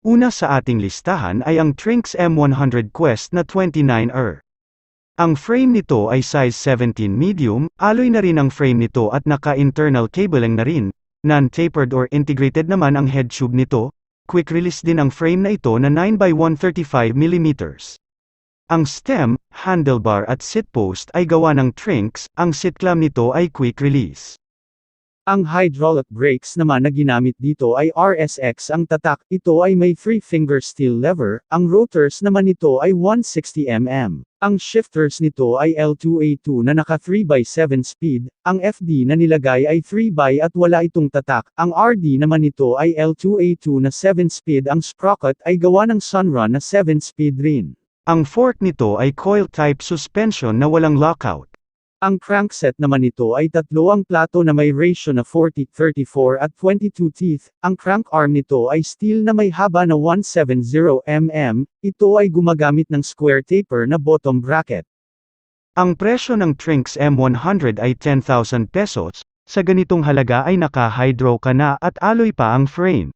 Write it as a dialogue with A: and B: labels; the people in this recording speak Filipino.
A: Una sa ating listahan ay ang Trinx M100 Quest na 29er. Ang frame nito ay size 17 medium, alloy na rin ang frame nito at naka-internal cabling na rin, non-tapered or integrated naman ang head tube nito, quick release din ang frame na ito na 9x135 mm. Ang stem, handlebar at seat post ay gawa ng Trinx, ang seat clamp nito ay quick release.
B: Ang hydraulic brakes naman na ginamit dito ay RSX ang tatak, ito ay may 3-finger steel lever, ang rotors naman nito ay 160 mm. Ang shifters nito ay L2A2 na naka 3x7 speed, ang FD na nilagay ay 3x at wala itong tatak, ang RD naman nito ay L2A2 na 7 speed, ang sprocket ay gawa ng Sunrun na 7 speed rin.
A: Ang fork nito ay coil-type suspension na walang lockout.
B: Ang crankset naman nito ay tatlo ang plato na may ratio na 40, 34 at 22 teeth. Ang crank arm nito ay steel na may haba na 170 mm, ito ay gumagamit ng square taper na bottom bracket.
A: Ang presyo ng Trinx M100 ay 10,000 pesos, sa ganitong halaga ay naka-hydro ka na at alloy pa ang frame.